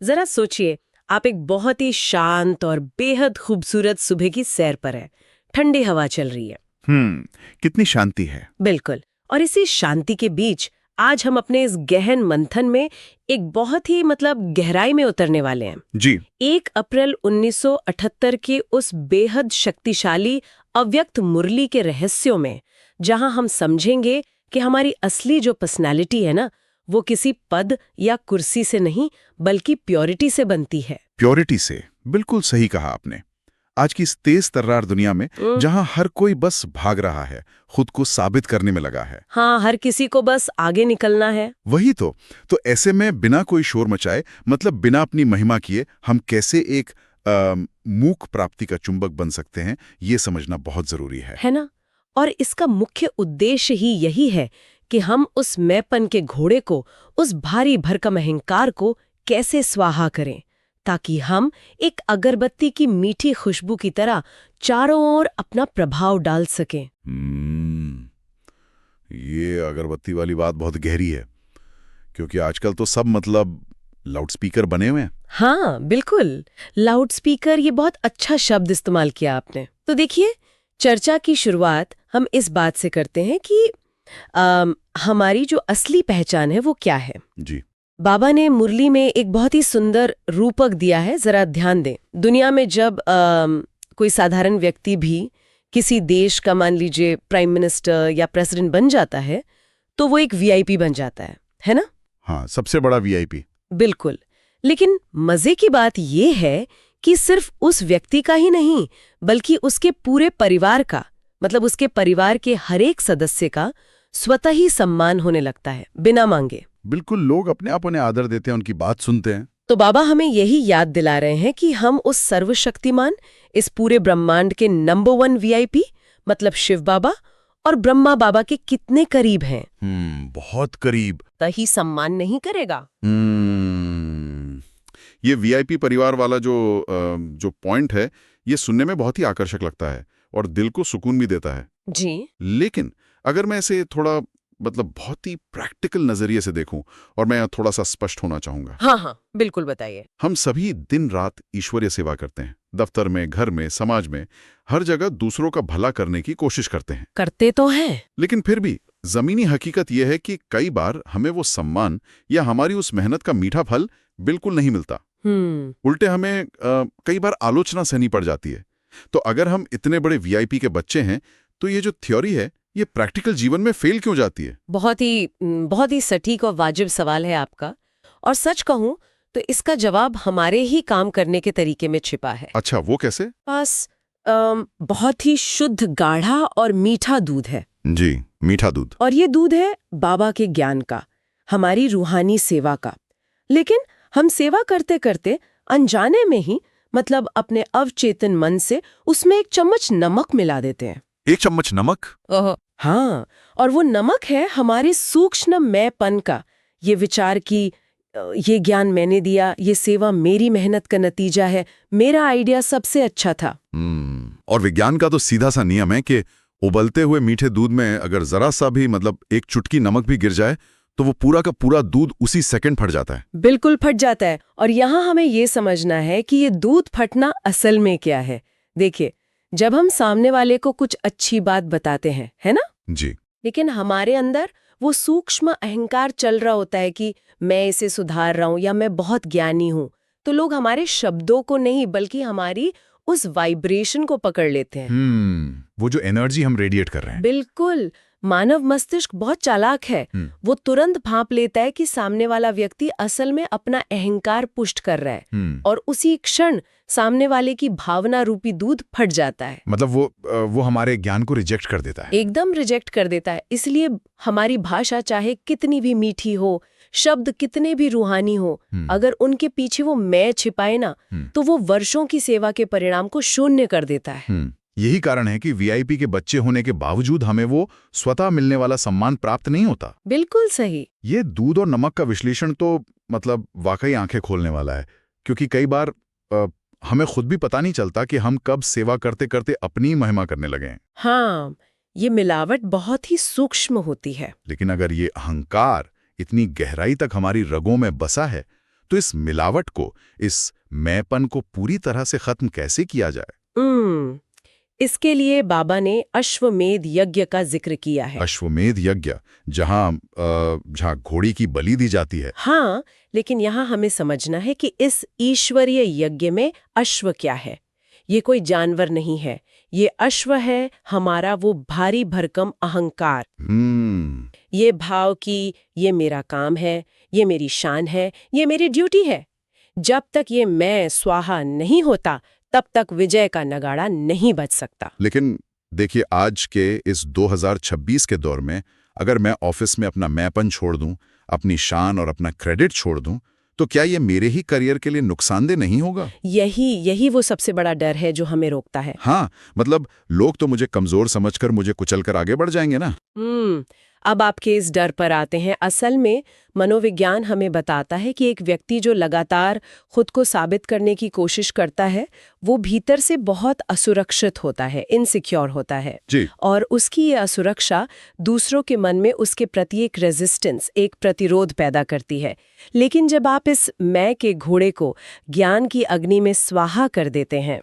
जरा सोचिए, आप एक बहुत ही शांत और बेहद खूबसूरत सुबह की सैर पर है। ठंडी हवा चल रही है। कितनी शांति है। बिल्कुल। और इसी शांति के बीच आज हम अपने इस गहन मंथन में एक बहुत ही गहराई में उतरने वाले हैं। जी। 1 अप्रैल 1978 के उस बेहद शक्तिशाली अव्यक्त मुरली के रहस्यों में, जहां हम समझेंगे कि हमारी असली जो पर्सनालिटी है ना, वो किसी पद या कुर्सी से नहीं बल्कि प्योरिटी से बनती है। प्योरिटी से, बिल्कुल सही कहा आपने। आज की इस तेज तर्रार दुनिया में जहां हर कोई बस भाग रहा है, खुद को साबित करने में लगा है। हाँ, हर किसी को बस आगे निकलना है। वही तो ऐसे में बिना कोई शोर मचाए, बिना अपनी महिमा किए, हम कैसे एक मूक प्राप्ति का चुंबक बन सकते हैं, ये समझना बहुत जरूरी है ना? और इसका मुख्य उद्देश्य ही यही है कि हम उस मैंपन के घोड़े को, उस भारी भरकम अहंकार को कैसे स्वाहा करें, ताकि हम एक अगरबत्ती की मीठी खुशबू की तरह चारों ओर अपना प्रभाव डाल सकें। ये अगरबत्ती वाली बात बहुत गहरी है, क्योंकि आजकल तो सब लाउडस्पीकर बने हुए हैं। हाँ, बिल्कुल। लाउडस्पीकर, ये बहुत अच्छा शब्द इस्तेमाल किया आपने। तो देखिए, चर्चा की शुरुआत हम इस बात से करते हैं कि हमारी जो असली पहचान है वो क्या है। जी। बाबा ने मुरली में एक बहुत ही सुंदर रूपक दिया है, जरा ध्यान दें। दुनिया में जब कोई साधारण व्यक्ति भी किसी देश का, मान लीजिए, प्राइम मिनिस्टर या प्रेसिडेंट बन जाता है, तो वो एक वीआईपी बन जाता है ना? हाँ, सबसे बड़ा वीआईपी। बिल्कुल। लेकिन मजे की बात ये है कि सिर्फ उस व्यक्ति का ही नहीं, बल्कि उसके पूरे परिवार का, उसके परिवार के हर एक सदस्य का स्वतः ही सम्मान होने लगता है, बिना मांगे। बिल्कुल, लोग अपने आप उन्हें आदर देते हैं, उनकी बात सुनते हैं। तो बाबा हमें यही याद दिला रहे हैं कि हम उस सर्वशक्तिमान, इस पूरे ब्रह्मांड के नंबर 1 वीआईपी शिव बाबा और ब्रह्मा बाबा के कितने करीब हैं। बहुत करीब। तही सम्मान नहीं करेगा। ये वीआईपी परिवार वाला जो पॉइंट है, ये सुनने में बहुत ही आकर्षक लगता है और दिल को सुकून भी देता है। जी। लेकिन अगर मैं इसे थोड़ा बहुत ही प्रैक्टिकल नजरिए से देखूं, और मैं थोड़ा सा स्पष्ट होना चाहूंगा। हाँ, बिल्कुल, बताइए। हम सभी दिन रात ईश्वरीय सेवा करते हैं, दफ्तर में, घर में, समाज में, हर जगह दूसरों का भला करने की कोशिश करते तो हैं। लेकिन फिर भी जमीनी हकीकत यह है कि कई बार हमें वो सम्मान या हमारी उस मेहनत का मीठा फल बिल्कुल नहीं मिलता। उल्टे हमें कई बार आलोचना सहनी पड़ जाती है। तो अगर हम इतने बड़े वीआईपी के बच्चे हैं, तो ये जो थ्योरी है, ये प्रैक्टिकल जीवन में फेल क्यों जाती है? बहुत ही सटीक और वाजिब सवाल है आपका। और सच कहूं तो इसका जवाब हमारे ही काम करने के तरीके में छिपा है। अच्छा, वो कैसे? बस बहुत ही शुद्ध, गाढ़ा और मीठा दूध है। जी, मीठा दूध। और ये दूध है बाबा के ज्ञान का, हमारी रूहानी सेवा का। लेकिन हम सेवा करते करते अनजाने में ही, अपने अवचेतन मन से उसमें एक चम्मच नमक मिला देते हैं। 1 चम्मच नमक? हाँ, और वो नमक है हमारे सूक्ष्म मैंपन का, ये विचार की ये ज्ञान मैंने दिया, ये सेवा मेरी मेहनत का नतीजा है, मेरा आइडिया सबसे अच्छा था। और विज्ञान का तो सीधा सा नियम है कि उबलते हुए मीठे दूध में अगर जरा सा भी एक चुटकी नमक भी गिर जाए, तो वो पूरा का पूरा दूध उसी सेकंड फट जाता है। बिल्कुल फट जाता है। और यहाँ हमें ये समझना है कि ये दूध फटना असल में क्या है। देखिए, जब हम सामने वाले को कुछ अच्छी बात बताते हैं, है ना? जी। लेकिन हमारे अंदर वो सूक्ष्म अहंकार चल रहा होता है कि मैं इसे सुधार रहा हूं या मैं बहुत ज्ञानी हूं, तो लोग हमारे शब्दों को नहीं बल्कि हमारी उस वाइब्रेशन को पकड़ लेते हैं। वो जो एनर्जी हम रेडिएट कर रहे हैं। बिल्कुल। मानव मस्तिष्क बहुत चालाक है। वो तुरंत भांप लेता है कि सामने वाला व्यक्ति असल में अपना अहंकार पुष्ट कर रहा है, और उसी क्षण सामने वाले की भावना रूपी दूध फट जाता है। वो हमारे ज्ञान को रिजेक्ट कर देता है। एकदम रिजेक्ट कर देता है। इसलिए हमारी भाषा चाहे कितनी भी मीठी हो, शब्द कितने भी रूहानी हो, अगर उनके पीछे वो मैं छिपाए ना, तो वो वर्षों की सेवा के परिणाम को शून्य कर देता है। यही कारण है कि वीआईपी के बच्चे होने के बावजूद हमें वो स्वतः मिलने वाला सम्मान प्राप्त नहीं होता। बिल्कुल सही। ये दूध और नमक का विश्लेषण तो वाकई आंखें खोलने वाला है, क्योंकि कई बार हमें खुद भी पता नहीं चलता कि हम कब सेवा करते करते अपनी महिमा करने लगे हैं। हाँ, ये मिलावट बहुत ही सूक्ष्म होती है। लेकिन अगर ये अहंकार इतनी गहराई तक हमारी रगों में बसा है, तो इस मिलावट को, इस मैंपन को पूरी तरह से खत्म कैसे किया जाए? इसके लिए बाबा ने अश्वमेध यज्ञ का जिक्र किया है। अश्वमेध यज्ञ, जहां घोड़ी की बलि दी जाती है। हाँ, लेकिन यहाँ हमें समझना है कि इस ईश्वरीय यज्ञ में अश्व क्या है। ये कोई जानवर नहीं है, ये अश्व है हमारा वो भारी भरकम अहंकार। ये भाव कि ये मेरा काम है, ये मेरी शान है, ये मेरी ड्यूटी है। जब तक ये मैं स्वाहा नहीं होता, तब तक विजय का नगाड़ा नहीं बज सकता। लेकिन देखिए, आज के इस 2026 के दौर में अगर मैं ऑफिस में अपना मैंपन छोड़ दूं, अपनी शान और अपना क्रेडिट छोड़ दूं, तो क्या ये मेरे ही करियर के लिए नुकसानदेह नहीं होगा? यही वो सबसे बड़ा डर है जो हमें रोकता है। हाँ, मतलब लोग तो मुझे कमजोर समझकर मुझे कुचलकर आगे बढ़ जाएंगे ना। अब आपके इस डर पर आते हैं। असल में मनोविज्ञान हमें बताता है कि एक व्यक्ति जो लगातार खुद को साबित करने की कोशिश करता है, वो भीतर से बहुत असुरक्षित होता है, इनसिक्योर होता है जी। और उसकी ये असुरक्षा दूसरों के मन में उसके प्रति एक रेजिस्टेंस, एक प्रतिरोध पैदा करती है। लेकिन जब आप इस मैं के घोड़े को ज्ञान की अग्नि में स्वाहा कर देते हैं,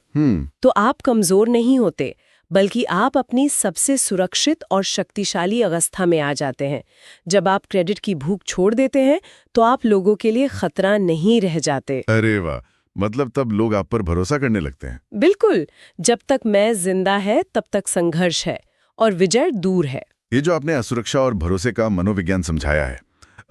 तो आप कमजोर नहीं होते, बल्कि आप अपनी सबसे सुरक्षित और शक्तिशाली अवस्था में आ जाते हैं। जब आप क्रेडिट की भूख छोड़ देते हैं, तो आप लोगों के लिए खतरा नहीं रह जाते। अरे वाह, मतलब तब लोग आप पर भरोसा करने लगते हैं। बिल्कुल, जब तक मैं जिंदा है तब तक संघर्ष है और विजय दूर है। ये जो आपने असुरक्षा और भरोसे का मनोविज्ञान समझाया है,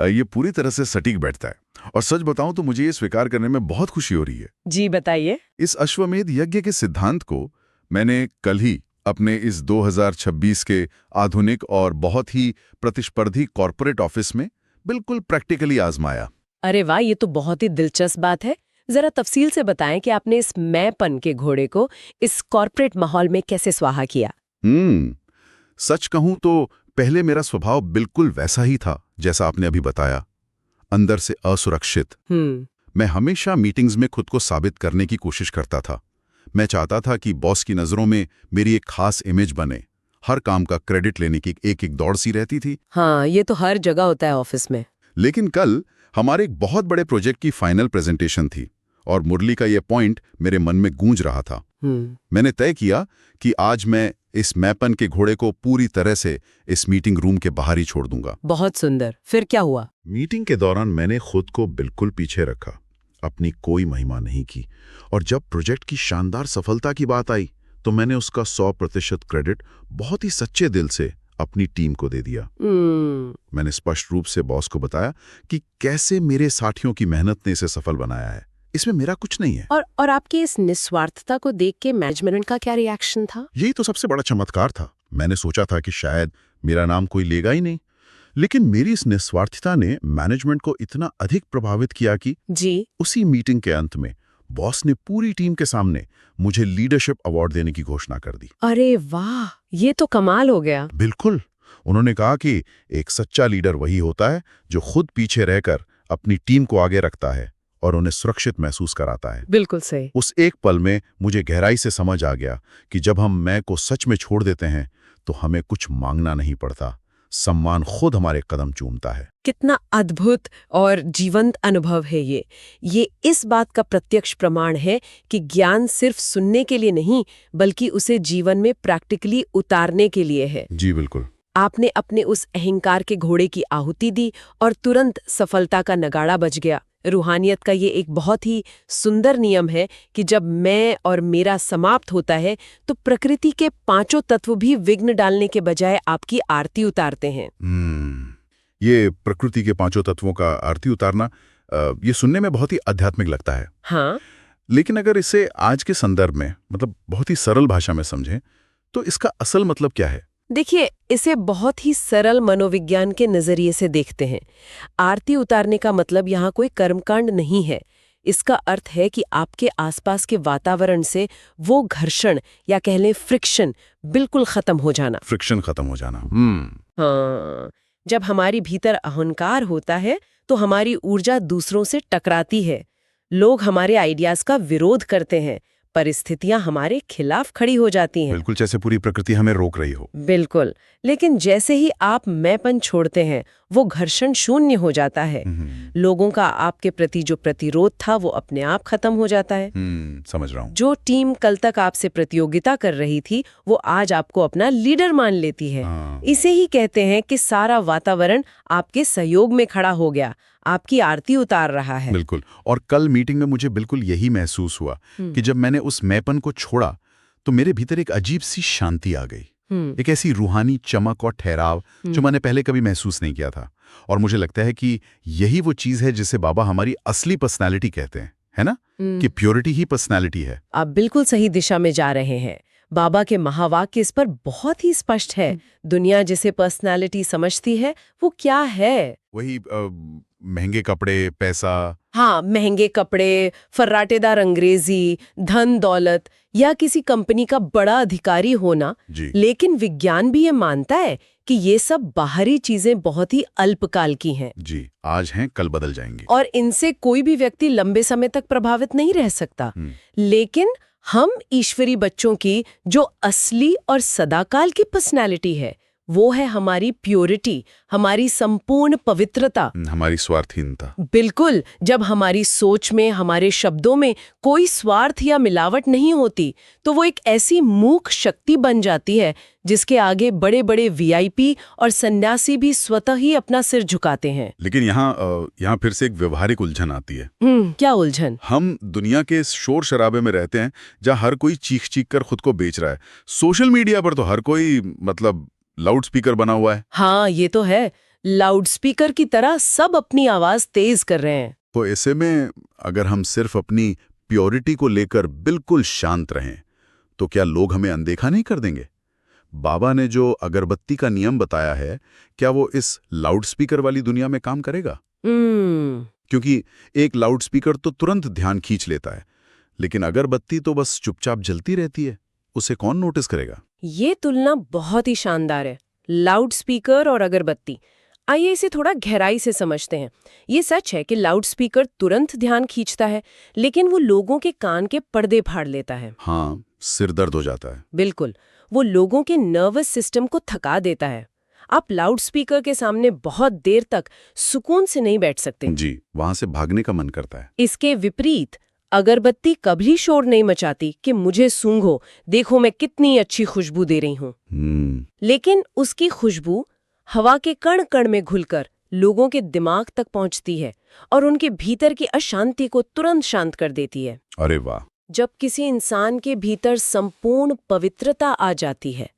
ये पूरी तरह से सटीक बैठता है। और सच बताऊं तो मुझे ये स्वीकार करने में बहुत खुशी हो रही है। जी बताइए। इस अश्वमेध यज्ञ के सिद्धांत को मैंने कल ही अपने इस 2026 के आधुनिक और बहुत ही प्रतिस्पर्धी कॉर्पोरेट ऑफिस में बिल्कुल प्रैक्टिकली आजमाया। अरे वाह, ये तो बहुत ही दिलचस्प बात है। जरा तफसील से बताएं कि आपने इस मैंपन के घोड़े को इस कॉर्पोरेट माहौल में कैसे स्वाहा किया। सच कहूं तो पहले मेरा स्वभाव बिल्कुल वैसा ही था जैसा आपने अभी बताया, अंदर से असुरक्षित। मैं हमेशा मीटिंग्स में खुद को साबित करने की कोशिश करता था। मैं चाहता था कि बॉस की नजरों में मेरी एक खास इमेज बने। हर काम का क्रेडिट लेने की एक दौड़ सी रहती थी। हाँ, ये तो हर जगह होता है ऑफिस में। लेकिन कल हमारे एक बहुत बड़े प्रोजेक्ट की फाइनल प्रेजेंटेशन थी और मुरली का ये पॉइंट मेरे मन में गूंज रहा था। मैंने तय किया कि आज मैं इस मैंपन के घोड़े को पूरी तरह से इस मीटिंग रूम के बाहर ही छोड़ दूंगा। बहुत सुंदर। फिर क्या हुआ? मीटिंग के दौरान मैंने खुद को बिल्कुल पीछे रखा, अपनी कोई महिमा नहीं की, और जब प्रोजेक्ट की शानदार सफलता की बात आई तो मैंने उसका 100% क्रेडिट बहुत ही सच्चे दिल से अपनी टीम को दे दिया। मैंने स्पष्ट रूप से बॉस को बताया कि कैसे मेरे साथियों की मेहनत ने इसे सफल बनाया है, इसमें मेरा कुछ नहीं है। और आपकी इस निस्वार्थता को देख के मैनेजमेंट का क्या रिएक्शन था? यही तो सबसे बड़ा चमत्कार था। मैंने सोचा था कि शायद मेरा नाम कोई लेगा ही नहीं, लेकिन मेरी इस निस्वार्थता ने मैनेजमेंट को इतना अधिक प्रभावित किया कि उसी मीटिंग के अंत में बॉस ने पूरी टीम के सामने मुझे लीडरशिप अवार्ड देने की घोषणा कर दी। अरे वाह, ये तो कमाल हो गया। बिल्कुल। उन्होंने कहा कि एक सच्चा लीडर वही होता है जो खुद पीछे रहकर अपनी टीम को आगे रखता है और उन्हें सुरक्षित महसूस कराता है। बिल्कुल सही। उस एक पल में मुझे गहराई से समझ आ गया कि जब हम मैं को सच में छोड़ देते हैं तो हमें कुछ मांगना नहीं पड़ता, सम्मान खुद हमारे कदम चूमता है। कितना अद्भुत और जीवंत अनुभव है ये इस बात का प्रत्यक्ष प्रमाण है कि ज्ञान सिर्फ सुनने के लिए नहीं, बल्कि उसे जीवन में प्रैक्टिकली उतारने के लिए है। जी बिल्कुल। आपने अपने उस अहंकार के घोड़े की आहुति दी और तुरंत सफलता का नगाड़ा बज गया। रूहानियत का ये एक बहुत ही सुंदर नियम है कि जब मैं और मेरा समाप्त होता है तो प्रकृति के पांचों तत्व भी विघ्न डालने के बजाय आपकी आरती उतारते हैं। ये प्रकृति के पांचों तत्वों का आरती उतारना, ये सुनने में बहुत ही आध्यात्मिक लगता है। हाँ, लेकिन अगर इसे आज के संदर्भ में, मतलब बहुत ही सरल भाषा में समझें तो इसका असल मतलब क्या है? देखिए, इसे बहुत ही सरल मनोविज्ञान के नजरिए से देखते हैं। आरती उतारने का मतलब यहाँ कोई कर्मकांड नहीं है। इसका अर्थ है कि आपके आसपास के वातावरण से वो घर्षण या कह लें फ्रिक्शन बिल्कुल खत्म हो जाना। फ्रिक्शन खत्म हो जाना। हाँ, जब हमारी भीतर अहंकार होता है तो हमारी ऊर्जा दूसरों से टकराती है। लोग हमारे आइडियाज का विरोध करते हैं, परिस्थितियां हमारे खिलाफ खड़ी हो जाती हैं। बिल्कुल, जैसे पूरी प्रकृति हमें रोक रही हो। बिल्कुल, लेकिन जैसे ही आप मैंपन छोड़ते हैं, वो घर्षण शून्य हो जाता है। लोगों का आपके प्रति जो प्रतिरोध था वो अपने आप खत्म हो जाता है। समझ रहा हूँ। जो टीम कल तक आपसे प्रतियोगिता कर रही थी, वो आज आपको अपना लीडर मान लेती है। इसे ही कहते हैं कि सारा वातावरण आपके सहयोग में खड़ा हो गया, आपकी आरती उतार रहा है। बिल्कुल, और कल मीटिंग में मुझे बिल्कुल यही महसूस हुआ कि जब मैंने उस मैंपन को छोड़ा तो मेरे भीतर एक अजीब सी शांति आ गई, एक ऐसी रूहानी चमक और ठहराव जो मैंने पहले कभी महसूस नहीं किया था। और मुझे लगता है कि यही वो चीज है जिसे बाबा हमारी असली पर्सनालिटी कहते हैं, है ना? कि प्योरिटी ही पर्सनालिटी है। आप बिल्कुल सही दिशा में जा रहे हैं। बाबा के महावाक्य इस पर बहुत ही स्पष्ट है। दुनिया जिसे पर्सनालिटी समझती है वो क्या है? वही महंगे कपड़े, पैसा। हाँ, महंगे कपड़े, फर्राटेदार अंग्रेजी, धन दौलत या किसी कंपनी का बड़ा अधिकारी होना। लेकिन विज्ञान भी ये मानता है कि ये सब बाहरी चीजें बहुत ही अल्पकाल की हैं। जी, आज हैं कल बदल जाएंगी। और इनसे कोई भी व्यक्ति लंबे समय तक प्रभावित नहीं रह सकता। लेकिन हम ईश्वरी बच्चों की जो असली और सदाकाल की पर्सनैलिटी है, वो है हमारी प्योरिटी, हमारी संपूर्ण पवित्रता, हमारी स्वार्थहीनता। बिल्कुल, जब हमारी सोच में, हमारे शब्दों में कोई स्वार्थ या मिलावट नहीं होती, तो वो एक ऐसी मूक शक्ति बन जाती है जिसके आगे बड़े बड़े वीआईपी और सन्यासी भी स्वतः ही अपना सिर झुकाते हैं। लेकिन यहाँ फिर से एक व्यवहारिक उलझन आती है। क्या उलझन? हम दुनिया के इस शोर शराबे में रहते हैं जहाँ हर कोई चीख चीख कर खुद को बेच रहा है। सोशल मीडिया पर तो हर कोई मतलब लाउड स्पीकर बना हुआ है। हाँ, ये तो है। लाउड स्पीकर की तरह सब अपनी आवाज तेज कर रहे हैं। तो ऐसे में अगर हम सिर्फ अपनी प्योरिटी को लेकर बिल्कुल शांत रहें, तो क्या लोग हमें अनदेखा नहीं कर देंगे? बाबा ने जो अगरबत्ती का नियम बताया है, क्या वो इस लाउड स्पीकर वाली दुनिया में काम करेगा? क्योंकि एक लाउड स्पीकर तो तुरंत ध्यान खींच लेता है, लेकिन अगरबत्ती तो बस चुपचाप जलती रहती है। उसे कौन नोटिस करेगा? ये तुलना बहुत ही शानदार है, लाउड स्पीकर और अगरबत्ती। आइए इसे थोड़ा गहराई से समझते हैं। ये सच है कि लाउड स्पीकर तुरंत ध्यान खींचता है, लेकिन वो लोगों के कान के पर्दे फाड़ लेता है। हाँ, सिर दर्द हो जाता है। बिल्कुल, वो लोगों के नर्वस सिस्टम को थका देता है। आप लाउड स्पीकर के सामने बहुत देर तक सुकून से नहीं बैठ सकते। जी, वहां से भागने का मन करता है। इसके विपरीत अगरबत्ती कभी शोर नहीं मचाती कि मुझे सूंघो, देखो मैं कितनी अच्छी खुशबू दे रही हूँ। लेकिन उसकी खुशबू हवा के कण कण में घुलकर लोगों के दिमाग तक पहुँचती है और उनके भीतर की अशांति को तुरंत शांत कर देती है। अरे वाह! जब किसी इंसान के भीतर संपूर्ण पवित्रता आ जाती है,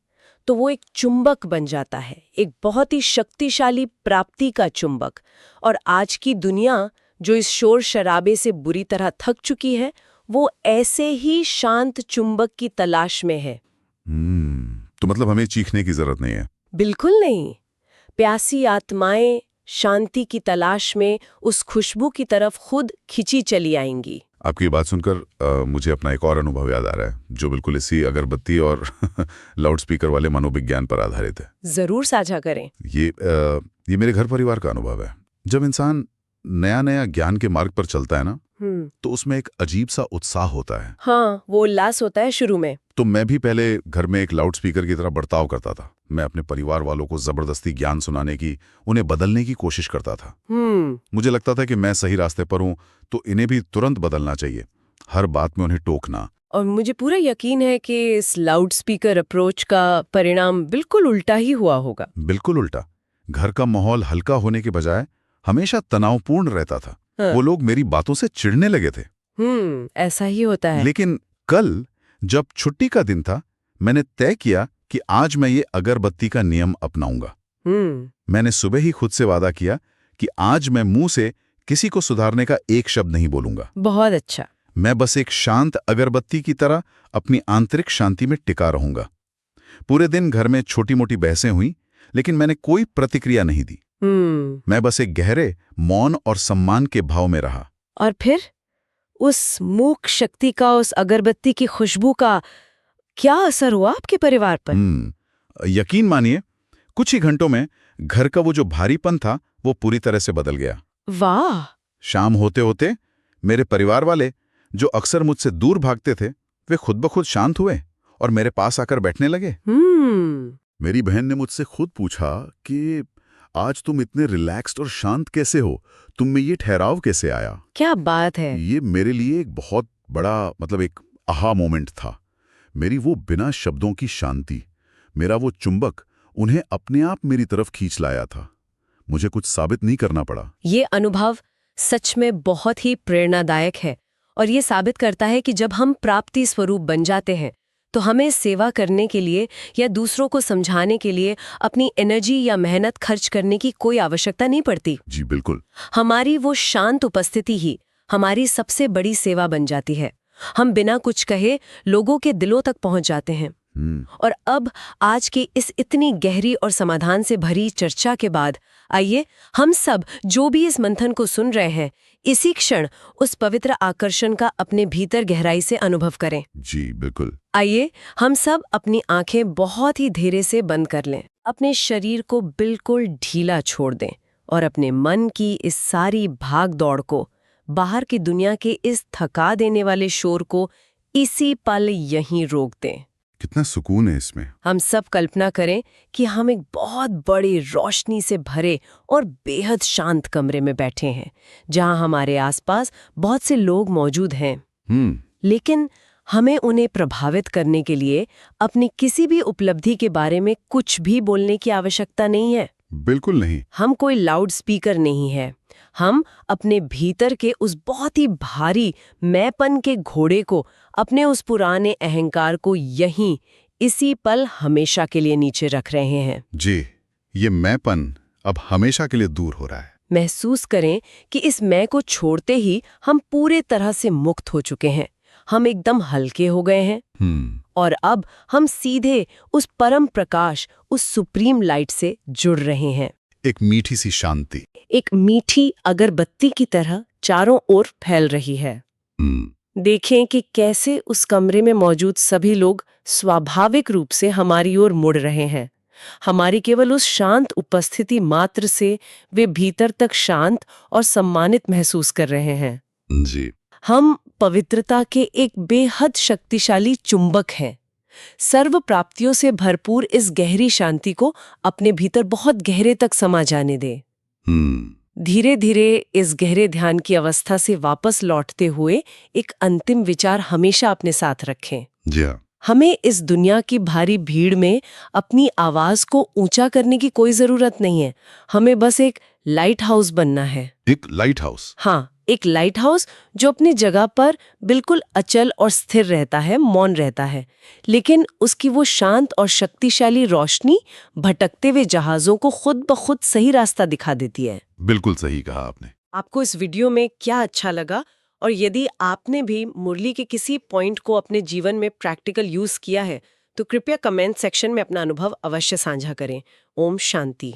तो वो एक चुंबक बन जाता है, एक बहुत ही शक्तिशाली प्राप्ति का चुंबक। और आज की दुनिया जो इस शोर शराबे से बुरी तरह थक चुकी है, वो ऐसे ही शांत चुंबक की तलाश में है। तो मतलब हमें चीखने की जरूरत नहीं है? बिल्कुल नहीं। प्यासी आत्माएं शांति की तलाश में उस खुशबू की तरफ खुद खिंची चली आएंगी। आपकी बात सुनकर मुझे अपना एक और अनुभव याद आ रहा है, जो बिल्कुल इसी अगरबत्ती और लाउड स्पीकर वाले मनोविज्ञान पर आधारित है। जरूर साझा करें। ये मेरे घर परिवार का अनुभव है। जब इंसान नया नया ज्ञान के मार्ग पर चलता है ना, तो उसमें एक अजीब सा उत्साह होता है। हाँ, वो उल्लास होता है शुरू में। तो मैं भी पहले घर में एक लाउड स्पीकर की तरह बर्ताव करता था। मैं अपने परिवार वालों को जबरदस्ती ज्ञान सुनाने की, उन्हें बदलने की कोशिश करता था। मुझे लगता था कि मैं सही रास्ते पर हूं, तो इन्हें भी तुरंत बदलना चाहिए, हर बात में उन्हें टोकना। और मुझे पूरा यकीन है कि इस लाउड स्पीकर अप्रोच का परिणाम बिल्कुल उल्टा ही हुआ होगा। बिल्कुल उल्टा। घर का माहौल हल्का होने के बजाय हमेशा तनावपूर्ण रहता था। हाँ। वो लोग मेरी बातों से चिढ़ने लगे थे। ऐसा ही होता है। लेकिन कल जब छुट्टी का दिन था, मैंने तय किया कि आज मैं ये अगरबत्ती का नियम अपनाऊंगा। मैंने सुबह ही खुद से वादा किया कि आज मैं मुंह से किसी को सुधारने का एक शब्द नहीं बोलूंगा। बहुत अच्छा। मैं बस एक शांत अगरबत्ती की तरह अपनी आंतरिक शांति में टिका रहूंगा। पूरे दिन घर में छोटी मोटी बहसें हुई, लेकिन मैंने कोई प्रतिक्रिया नहीं दी। मैं बस एक गहरे मौन और सम्मान के भाव में रहा। और फिर उस मूक शक्ति का, उस अगरबत्ती की खुशबू का क्या असर हुआ आपके परिवार पर? यकीन मानिए, कुछ ही घंटों में घर का वो जो भारीपन था वो पूरी तरह से बदल गया। वाह! शाम होते होते मेरे परिवार वाले, जो अक्सर मुझसे दूर भागते थे, वे खुद ब खुद शांत हुए और मेरे पास आकर बैठने लगे। मेरी बहन ने मुझसे खुद पूछा कि आज तुम इतने रिलैक्स्ड और शांत कैसे हो, तुम में ये ठहराव कैसे आया? क्या बात है। ये मेरे लिए एक बहुत बड़ा एक आहा मोमेंट था। मेरी वो बिना शब्दों की शांति, मेरा वो चुंबक उन्हें अपने आप मेरी तरफ खींच लाया था। मुझे कुछ साबित नहीं करना पड़ा। ये अनुभव सच में बहुत ही प्रेरणादायक है और ये साबित करता है कि जब हम प्राप्ति स्वरूप बन जाते हैं तो हमें सेवा करने के लिए या दूसरों को समझाने के लिए अपनी एनर्जी या मेहनत खर्च करने की कोई आवश्यकता नहीं पड़ती। जी बिल्कुल। हमारी वो शांत उपस्थिति ही हमारी सबसे बड़ी सेवा बन जाती है। हम बिना कुछ कहे लोगों के दिलों तक पहुंच जाते हैं। और अब आज की इस इतनी गहरी और समाधान से भरी चर्चा के बाद आइए हम सब जो भी इस मंथन को सुन रहे हैं इसी क्षण उस पवित्र आकर्षण का अपने भीतर गहराई से अनुभव करें। जी बिल्कुल। आइए हम सब अपनी आंखें बहुत ही धीरे से बंद कर लें, अपने शरीर को बिल्कुल ढीला छोड़ दें और अपने मन की इस सारी भाग दौड़ को, बाहर की दुनिया के इस थका देने वाले शोर को इसी पल यहीं रोक दें। कितना सुकून है इसमें। हम सब कल्पना करें कि हम एक बहुत बड़ी रोशनी से भरे और बेहद शांत कमरे में बैठे हैं जहां हमारे आसपास बहुत से लोग मौजूद हैं। लेकिन हमें उन्हें प्रभावित करने के लिए अपनी किसी भी उपलब्धि के बारे में कुछ भी बोलने की आवश्यकता नहीं है। बिल्कुल नहीं। हम कोई लाउड स्पीकर नहीं है। हम अपने भीतर के उस बहुत ही भारी मैंपन के घोड़े को, अपने उस पुराने अहंकार को यहीं इसी पल हमेशा के लिए नीचे रख रहे हैं। जी, ये मैंपन अब हमेशा के लिए दूर हो रहा है। महसूस करें कि इस मैं को छोड़ते ही हम पूरे तरह से मुक्त हो चुके हैं। हम एकदम हल्के हो गए हैं। और अब हम सीधे उस परम प्रकाश, उस सुप्रीम लाइट से जुड़ रहे हैं। एक मीठी सी शांति, एक मीठी अगरबत्ती की तरह चारों ओर फैल रही है। देखें कि कैसे उस कमरे में मौजूद सभी लोग स्वाभाविक रूप से हमारी ओर मुड़ रहे हैं। हमारी केवल उस शांत उपस्थिति मात्र से वे भीतर तक शांत और सम्मानित महसूस कर रहे हैं। जी। हम पवित्रता के एक बेहद शक्तिशाली चुंबक हैं। सर्व प्राप्तियों से भरपूर इस गहरी शांति को अपने भीतर बहुत गहरे तक समा जाने दे। धीरे धीरे इस गहरे ध्यान की अवस्था से वापस लौटते हुए एक अंतिम विचार हमेशा अपने साथ रखें। जी हाँ। हमें इस दुनिया की भारी भीड़ में अपनी आवाज को ऊंचा करने की कोई जरूरत नहीं है। हमें बस एक लाइट हाउस बनना है। एक लाइट हाउस? हाँ, एक लाइट हाउस जो अपनी जगह पर बिल्कुल अचल और स्थिर रहता है, मौन रहता है, लेकिन उसकी वो शांत और शक्तिशाली रोशनी भटकते हुए जहाजों को खुद ब खुद सही रास्ता दिखा देती है। बिल्कुल सही कहा आपने। आपको इस वीडियो में क्या अच्छा लगा, और यदि आपने भी मुरली के किसी पॉइंट को अपने जीवन में प्रैक्टिकल यूज किया है तो कृपया कमेंट सेक्शन में अपना अनुभव अवश्य साझा करें। ओम शांति।